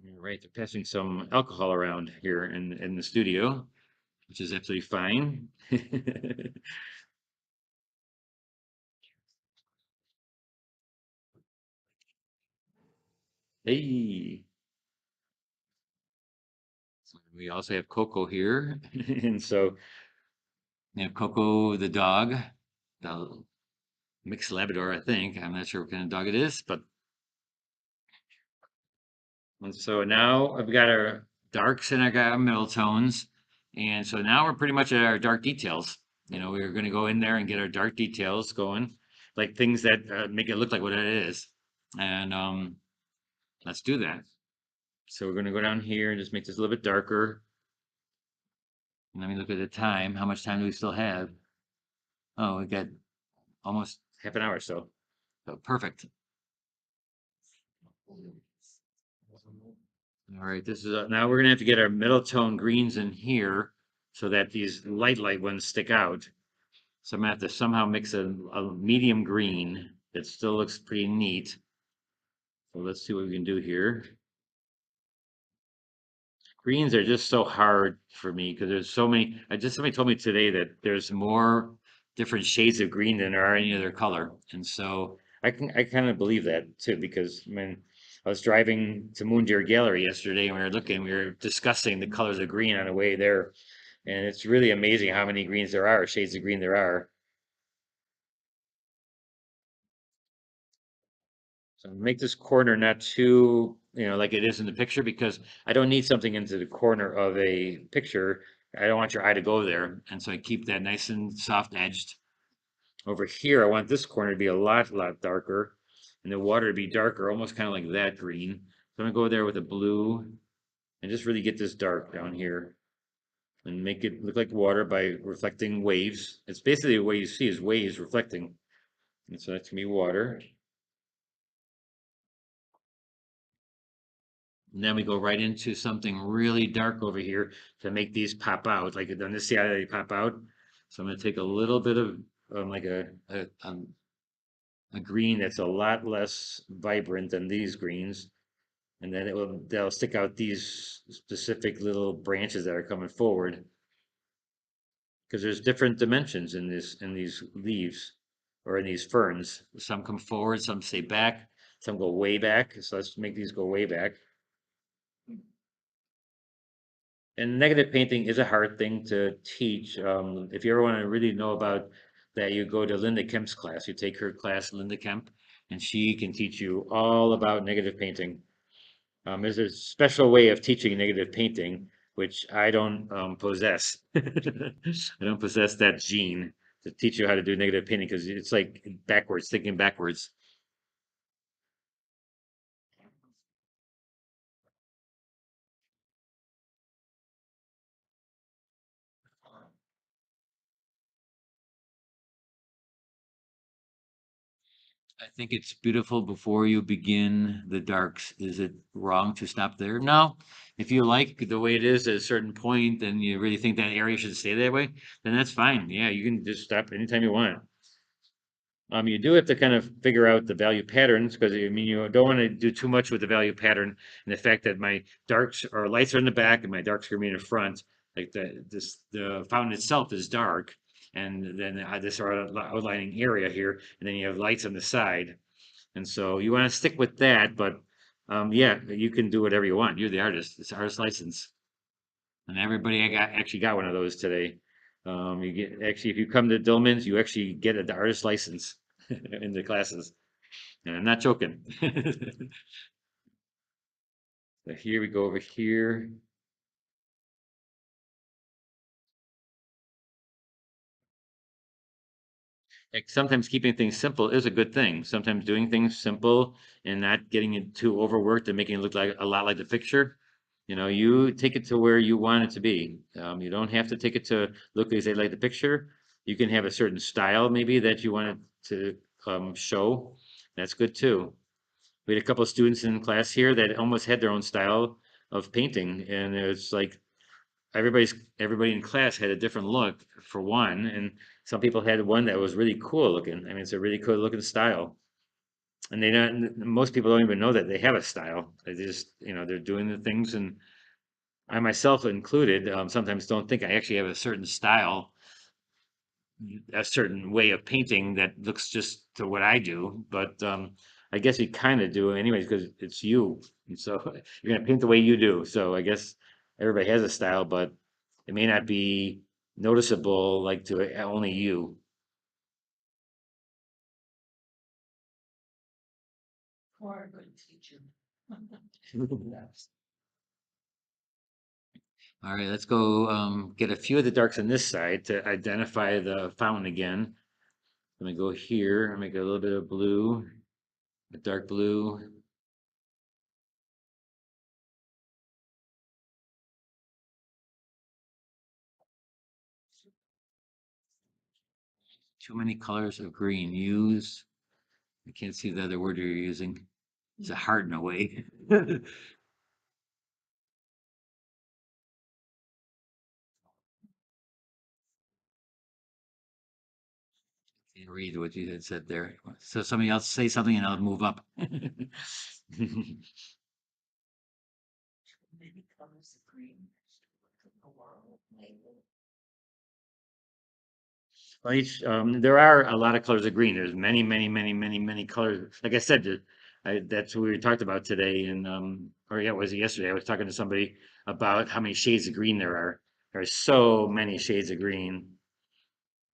All right, they're passing some alcohol around here in the studio, which is absolutely fine. Hey. We also have Coco here. And so we have Coco the dog, the mixed Labrador, I think. I'm not sure what kind of dog it is, but and so now I've got our darks and I got our middle tones. And so now we're pretty much at our dark details. We're going to go in there and get our dark details going, like things that make it look like what it is. And let's do that. So we're going to go down here and just make this a little bit darker. Let me look at the time. How much time do we still have? Oh, we got almost half an hour or so. So perfect. All right, this is now we're gonna have to get our middle tone greens in here so that these light ones stick out. So I'm gonna have to somehow mix a medium green that still looks pretty neat. So let's see what we can do here. Greens are just so hard for me because there's so many. Somebody told me today that there's more different shades of green than there are any other color, and so I kind of believe that too because when I was driving to Moon Deer Gallery yesterday and we were discussing the colors of green on the way there, and it's really amazing how many greens there are, shades of green there are. So make this corner not too, like it is in the picture because I don't need something into the corner of a picture. I don't want your eye to go there. And so I keep that nice and soft edged. Over here, I want this corner to be a lot darker and the water to be darker, almost kind of like that green. So I'm gonna go there with a blue and just really get this dark down here and make it look like water by reflecting waves. It's basically what you see is waves reflecting. And so that's gonna be water. And then we go right into something really dark over here to make these pop out. Like on this side, they pop out. So I'm going to take a little bit of like a green that's a lot less vibrant than these greens. And then they'll stick out these specific little branches that are coming forward because there's different dimensions in these leaves or in these ferns. Some come forward, some stay back, some go way back. So let's make these go way back. And negative painting is a hard thing to teach. If you ever want to really know about that, you go to Linda Kemp's class. You take her class, Linda Kemp, and she can teach you all about negative painting. There's a special way of teaching negative painting, which I don't possess. I don't possess that gene to teach you how to do negative painting because it's like backwards, thinking backwards. I think it's beautiful before you begin the darks. Is it wrong to stop there? No. If you like the way it is at a certain point and you really think that area should stay that way, then that's fine. Yeah, you can just stop anytime you want. You do have to kind of figure out the value patterns because I mean you don't want to do too much with the value pattern and the fact that my darks or lights are in the back and my darks are gonna be in the front. Like the fountain itself is dark, and then this outlining area here, and then you have lights on the side. And so you want to stick with that, but yeah, you can do whatever you want. You're the artist. It's artist license. And everybody I got actually got one of those today. You get actually if you come to Dillman's, you actually get an artist license in the classes. And I'm not joking. So here we go over here. Like sometimes keeping things simple is a good thing. Sometimes doing things simple and not getting it too overworked and making it look like a lot like the picture. You know, you take it to where you want it to be. You don't have to take it to look exactly like the picture. You can have a certain style maybe that you want it to show. That's good too. We had a couple of students in class here that almost had their own style of painting, and it's like everybody in class had a different look for one, and some people had one that was really cool looking. I mean, it's a really cool looking style, and they don't. Most people don't even know that they have a style. They just, you know, they're doing the things, and I myself included, sometimes don't think I actually have a certain style, a certain way of painting that looks just to what I do. But I guess you kind of do anyways because it's you, and so you're gonna paint the way you do. So I guess everybody has a style, but it may not be noticeable like to only you. Or a good teacher. All right, let's go get a few of the darks on this side to identify the fountain again. Let me go here, make a little bit of blue, a dark blue. Too many colors of green. Use, I can't see the other word you're using. It's a heart in a way. Can't read what you had said there. So somebody else say something and I'll move up. Many colors of green. The world, maybe. Well, there are a lot of colors of green. There's many, many, many, many, many colors. Like I said, that's what we talked about today. And or yeah, was it yesterday? I was talking to somebody about how many shades of green there are. There's so many shades of green.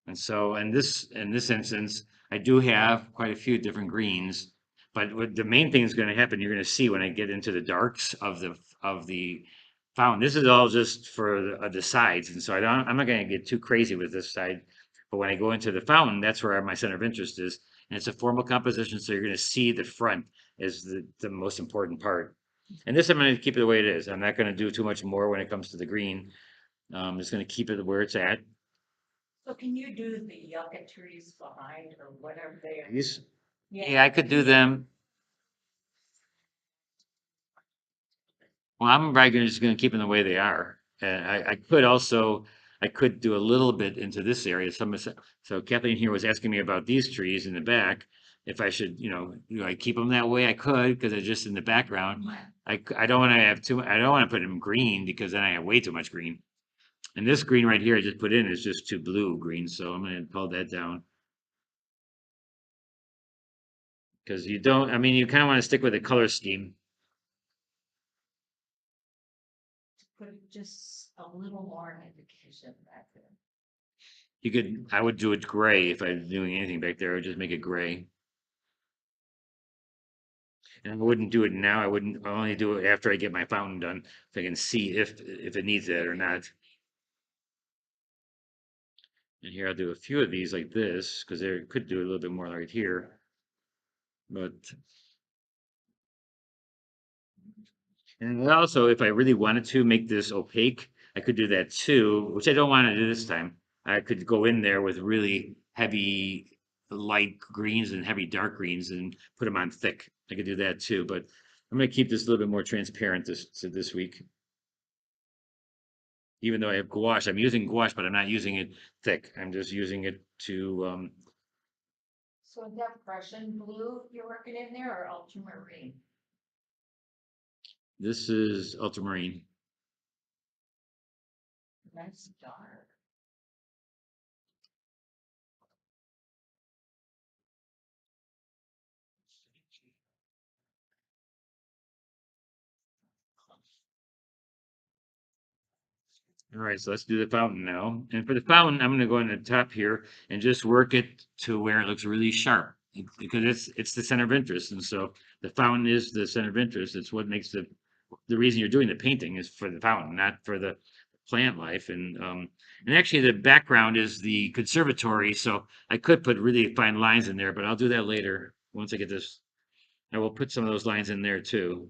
And so in this instance, I do have quite a few different greens, but what the main thing is going to happen, you're going to see when I get into the darks of the fountain. This is all just for the sides, and so I'm not going to get too crazy with this side. But when I go into the fountain, that's where my center of interest is, and it's a formal composition, so you're going to see the front as the most important part. And this I'm going to keep it the way it is. I'm not going to do too much more when it comes to the green. I'm just going to keep it where it's at. So can you do the yucca trees behind or whatever they are? These Yeah. Yeah, I could do them. Well, I'm probably just gonna keep them the way they are. And I could also, I could do a little bit into this area. So Kathleen here was asking me about these trees in the back. If I should, do I keep them that way? I could, because they're just in the background. I don't want to have I don't want to put them green because then I have way too much green. And this green right here I just put in is just too blue green. So I'm gonna pull that down. Because you don't, I mean, you kind of want to stick with the color scheme. put just a little more indication back there. You could, I would do it gray if I was doing anything back there. I would just make it gray. And I wouldn't do it now. I only do it after I get my fountain done, so I can see if it needs that or not. And here I'll do a few of these like this, because there could do a little bit more right here. But and also, if I really wanted to make this opaque, I could do that too, which I don't want to do this time. I could go in there with really heavy light greens and heavy dark greens and put them on thick. I could do that too, but I'm going to keep this a little bit more transparent this week. Even though I have gouache, I'm using gouache, but I'm not using it thick. I'm just using it to, So is that Prussian blue you're working in there or ultramarine? this is ultramarine. That's dark. All right, so let's do the fountain now. And for the fountain, I'm going to go on the top here and just work it to where it looks really sharp because it's the center of interest. And so the fountain is the center of interest. It's what makes the reason you're doing the painting is for the fountain, not for the plant life. And actually the background is the conservatory, so I could put really fine lines in there, but I'll do that later once I get this. I will put some of those lines in there too.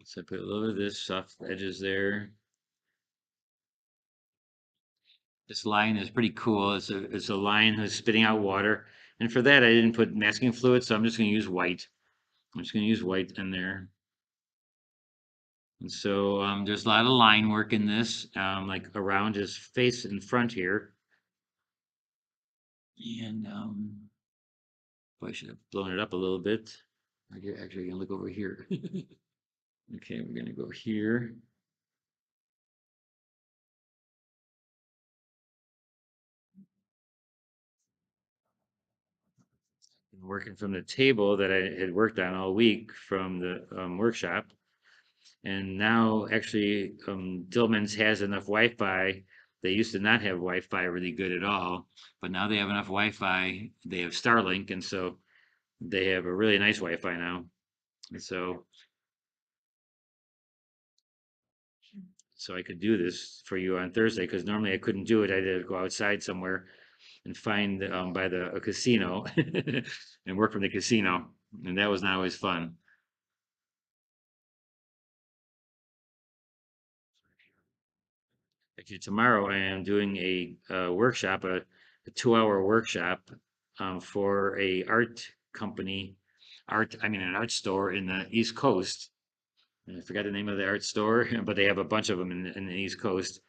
So I put a little bit of this soft edges there. This line is pretty cool. It's a line that's spitting out water. And for that, I didn't put masking fluid, so I'm just going to use white. I'm just going to use white in there. And so there's a lot of line work in this, like around his face in front here. And I should have blown it up a little bit. Actually, gonna look over here. Okay, we're gonna go here. Working from the table that I had worked on all week from the workshop. And now actually Dillman's has enough Wi-Fi. They used to not have Wi-Fi really good at all, but now they have enough Wi-Fi. They have Starlink, and so they have a really nice Wi-Fi now. And so I could do this for you on Thursday because normally I couldn't do it. I had to go outside somewhere and find by a casino and work from the casino, and that was not always fun. Actually, tomorrow I am doing a workshop, a 2 hour workshop for a art company, I mean an art store in the East Coast. And I forgot the name of the art store, but they have a bunch of them in the East Coast.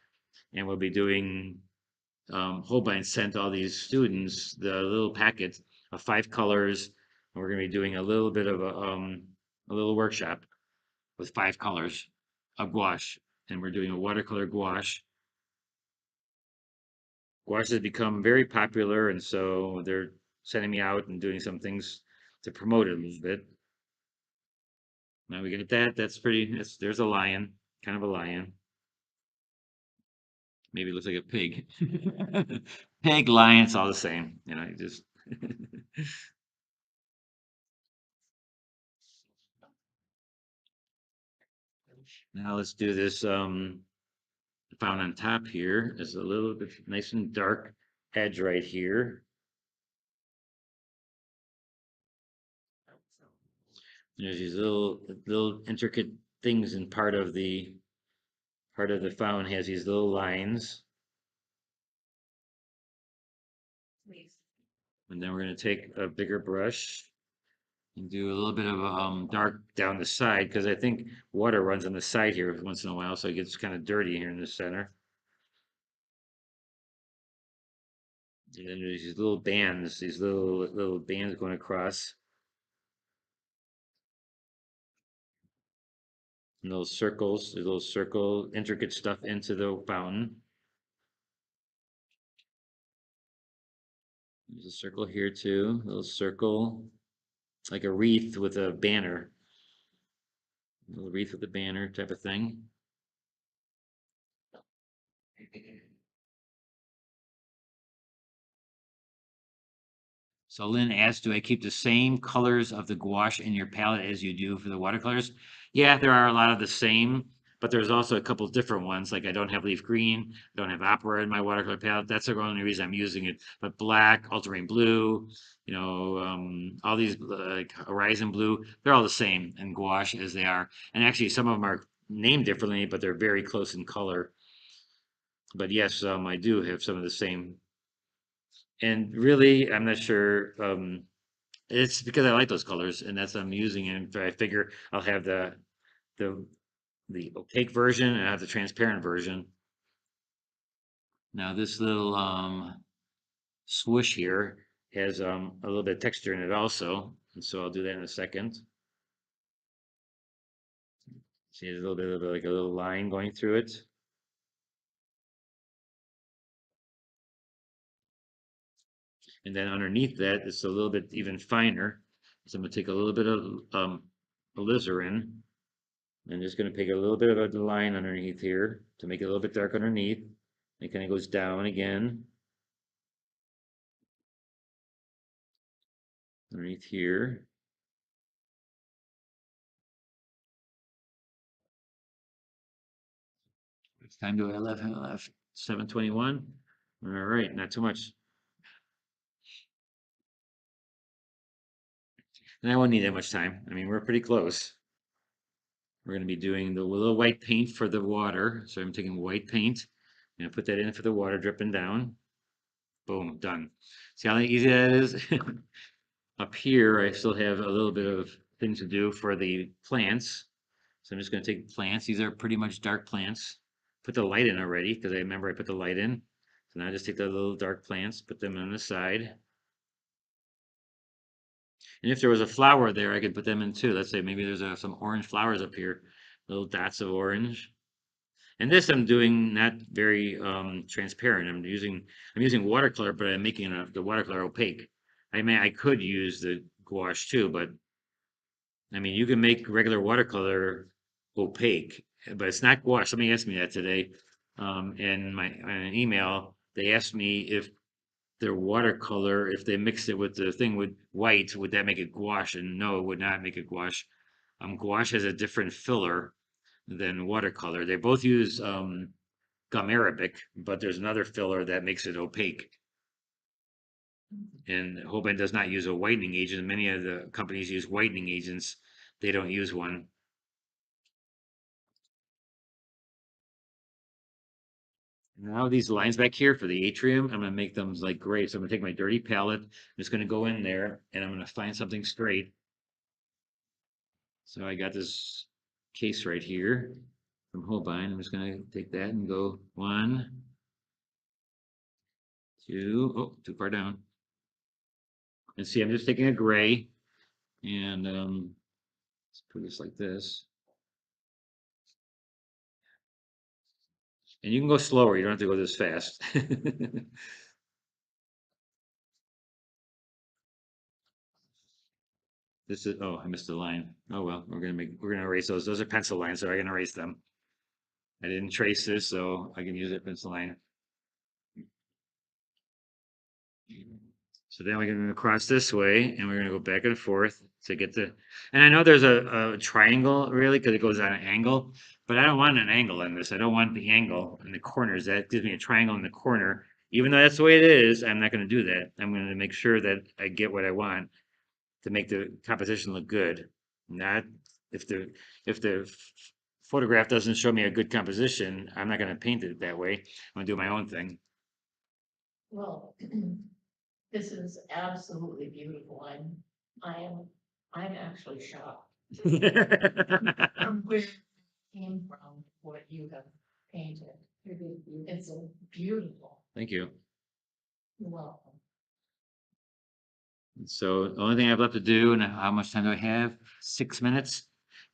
And we'll be doing Holbein sent all these students the little packet of 5 colors. And we're going to be doing a little bit of a little workshop with 5 colors of gouache, and we're doing a watercolor gouache. Gouache has become very popular, and so they're sending me out and doing some things to promote it a little bit. Now we get that. That's pretty. There's a lion, kind of a lion. Maybe it looks like a pig. Pig, lion, it's all the same. You know, you just. Now let's do this. Found on top here is a little bit nice and dark edge right here. There's these little intricate things in part of the fountain has these little lines. Please. And then we're going to take a bigger brush and do a little bit of dark down the side because I think water runs on the side here once in a while, so it gets kind of dirty here in the center. And then there's these little bands, these little bands going across, and those circles, these little circle intricate stuff into the fountain. There's a circle here too, a little circle, like a wreath with a banner. A little wreath with a banner type of thing. So Lynn asked, do I keep the same colors of the gouache in your palette as you do for the watercolors? Yeah, there are a lot of the same, but there's also a couple different ones. Like I don't have leaf green, I don't have opera in my watercolor palette. That's the only reason I'm using it. But black, ultramarine blue, all these like horizon blue, they're all the same in gouache as they are. And actually, some of them are named differently, but they're very close in color. But yes, I do have some of the same. And really, I'm not sure. It's because I like those colors, and that's I'm using it. And I figure I'll have the the opaque version and I have the transparent version. Now this little swoosh here has a little bit of texture in it also, and so I'll do that in a second. See, there's a little bit of like a little line going through it. And then underneath that, it's a little bit even finer. So I'm gonna take a little bit of alizarin. I'm just gonna take a little bit of a line underneath here to make it a little bit dark underneath. It kind of goes down again underneath here. It's time to 11, 7:21. All right, not too much. And I won't need that much time. I mean, we're pretty close. We're going to be doing the little white paint for the water. So I'm taking white paint and put that in for the water dripping down. Boom, done. See how easy that is? Up here, I still have a little bit of things to do for the plants. So I'm just going to take plants. These are pretty much dark plants. Put the light in already because I remember I put the light in. So now I just take the little dark plants, put them on the side. And if there was a flower there, I could put them in too. Let's say maybe there's some orange flowers up here, little dots of orange. And this I'm doing not very transparent. I'm using watercolor, but I'm making the watercolor opaque. I mean, I could use the gouache too, but I mean, you can make regular watercolor opaque, but it's not gouache. Somebody asked me that today in an email. They asked me if their watercolor, if they mixed it with the thing with white, would that make it gouache? And no, it would not make it gouache. Gouache has a different filler than watercolor. They both use gum arabic, but there's another filler that makes it opaque. And Hoban does not use a whitening agent. Many of the companies use whitening agents. They don't use one. Now these lines back here for the atrium, I'm gonna make them like gray. So I'm gonna take my dirty palette. I'm just gonna go in there and I'm gonna find something straight. So I got this case right here from Holbein. I'm just gonna take that and go 1, 2, oh, too far down. And see, I'm just taking a gray and let's put this like this. And you can go slower, you don't have to go this fast. This is, oh, I missed a line. Oh well, we're gonna erase those. Those are pencil lines, so I can erase them. I didn't trace this, so I can use a pencil line. So then we're gonna cross this way and we're gonna go back and forth to get the, and I know there's a triangle really because it goes on an angle, but I don't want an angle in this. I don't want the angle in the corners. That gives me a triangle in the corner. Even though that's the way it is, I'm not gonna do that. I'm gonna make sure that I get what I want to make the composition look good. Not if the photograph doesn't show me a good composition, I'm not gonna paint it that way. I'm gonna do my own thing. Well, this is absolutely beautiful. I'm actually shocked from where it came from, what you have painted. It's beautiful. Thank you. You're welcome. So the only thing I have left to do, and how much time do I have? 6 minutes.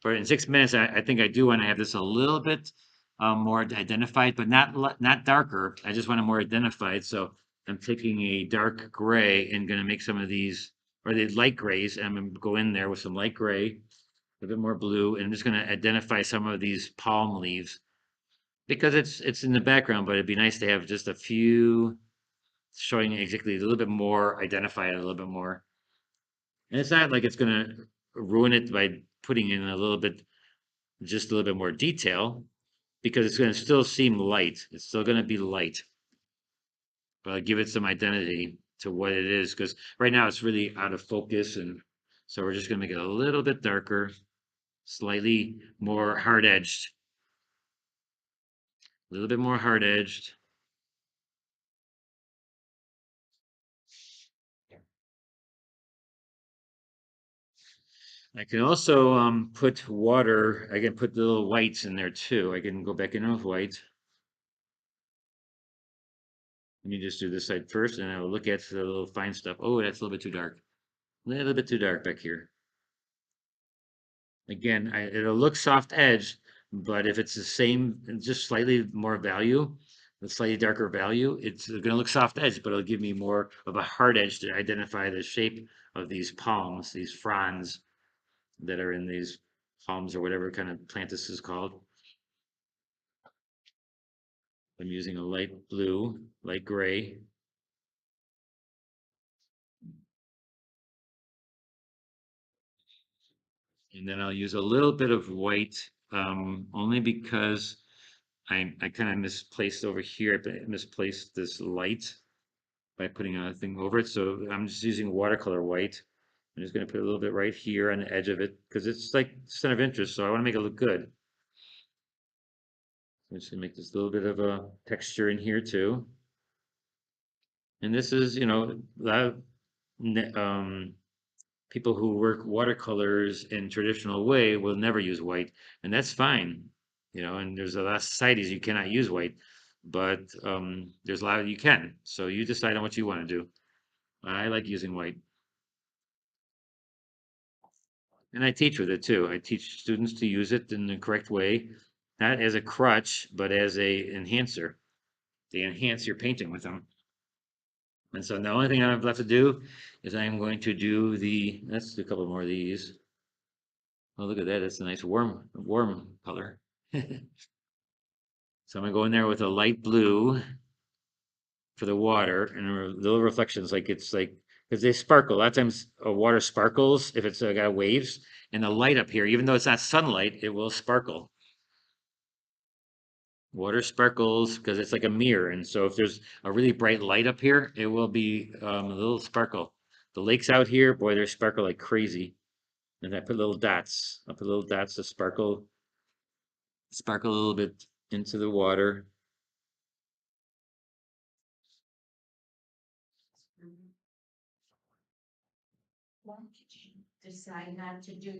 But in 6 minutes, I think I do want to have this a little bit more identified, but not darker. I just want it more identified. So I'm taking a dark gray and gonna make some of these, or the light grays, and I'm gonna go in there with some light gray, a bit more blue, and I'm just gonna identify some of these palm leaves because it's in the background, but it'd be nice to have just a few showing exactly a little bit more, identify it a little bit more. And it's not like it's gonna ruin it by putting in a little bit, just a little bit more detail, because it's gonna still seem light. It's still gonna be light, but I'll give it some identity to what it is, because right now it's really out of focus, and so we're just gonna make it a little bit darker, slightly more hard edged, a little bit more hard edged. I can also put water. I can put the little whites in there too. I can go back in with white. Let me just do this side first, and I will look at the little fine stuff. Oh, that's a little bit too dark. A little bit too dark back here. Again, it'll look soft edge, but if it's the same, just slightly more value, a slightly darker value, it's going to look soft edge, but it'll give me more of a hard edge to identify the shape of these palms, these fronds that are in these palms or whatever kind of plant this is called. I'm using a light blue, light gray. And then I'll use a little bit of white, only because I kind of misplaced over here, but misplaced this light by putting a thing over it. So I'm just using watercolor white. I'm just going to put a little bit right here on the edge of it because it's like center of interest. So I want to make it look good. I'm just going to make this little bit of a texture in here too. And this is, people who work watercolors in traditional way will never use white, and that's fine. And there's a lot of societies you cannot use white, but there's a lot you can. So you decide on what you want to do. I like using white. And I teach with it too. I teach students to use it in the correct way, not as a crutch, but as a enhancer. They enhance your painting with them. And so the only thing I have left to do is I'm going to do let's do a couple more of these. Oh, look at that. That's a nice warm color. So I'm gonna go in there with a light blue for the water and little reflections, like it's like, because they sparkle. A lot of times water sparkles if it's got waves, and the light up here, even though it's not sunlight, it will sparkle. Water sparkles because it's like a mirror, and so if there's a really bright light up here, it will be a little sparkle. The lakes out here, boy, they sparkle like crazy. And I put little dots. I put little dots to sparkle a little bit into the water. Why did you decide not to do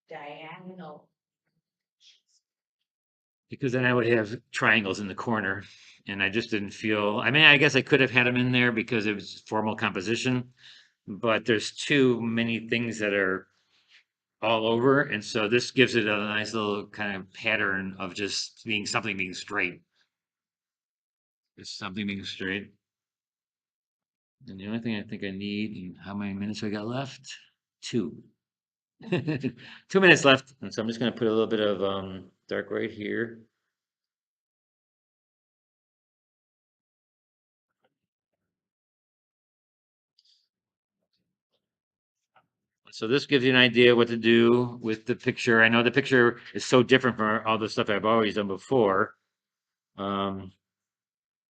diagonal? Because then I would have triangles in the corner, and I just didn't feel. I mean, I guess I could have had them in there because it was formal composition, but there's too many things that are all over, and so this gives it a nice little kind of pattern of just being something being straight. Just something being straight. And the only thing I think I need, and how many minutes I got left? 2. 2 minutes left, and so I'm just going to put a little bit of dark right here. So this gives you an idea what to do with the picture. I know the picture is so different from all the stuff I've always done before. Um,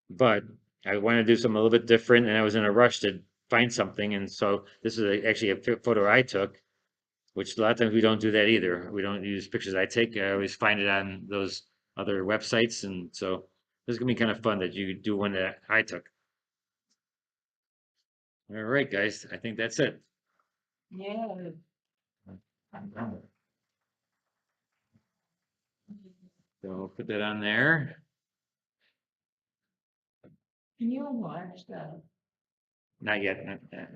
but I wanted to do something a little bit different, and I was in a rush to find something. And so this is actually a photo I took, which a lot of times we don't do that either. We don't use pictures I take. I always find it on those other websites. And so this is gonna be kind of fun that you do one that I took. All right, guys, I think that's it. Yeah. So put that on there. Can you watch that? Not yet. Not yet.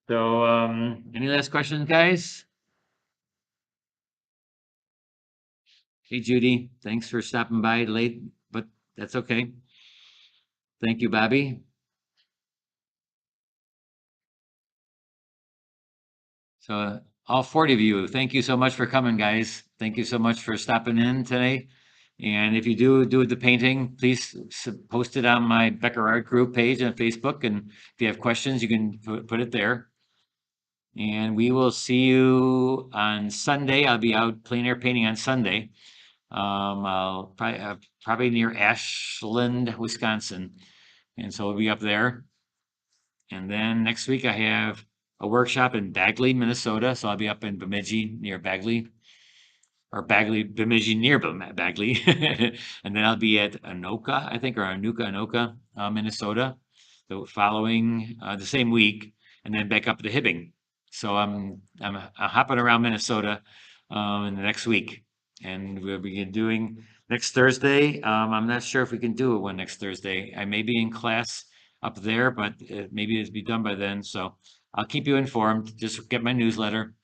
So, any last questions, guys? Hey, Judy, thanks for stopping by late, but that's okay. Thank you, Bobby. So all 40 of you, thank you so much for coming, guys. Thank you so much for stopping in today. And if you do the painting, please post it on my BeckerArt group page on Facebook. And if you have questions, you can put it there. And we will see you on Sunday. I'll be out plein air painting on Sunday. I'll probably near Ashland, Wisconsin. And so we'll be up there. And then next week I have a workshop in Bagley, Minnesota. So I'll be up in Bemidji near Bagley, or Bagley, Bemidji near Bagley. And then I'll be at Anoka, I think, or Anoka, Minnesota, the following, the same week, and then back up to Hibbing. So I'm hopping around Minnesota in the next week, and we'll be doing next Thursday. I'm not sure if we can do it one next Thursday. I may be in class up there, but maybe it'll be done by then. So I'll keep you informed. Just get my newsletter.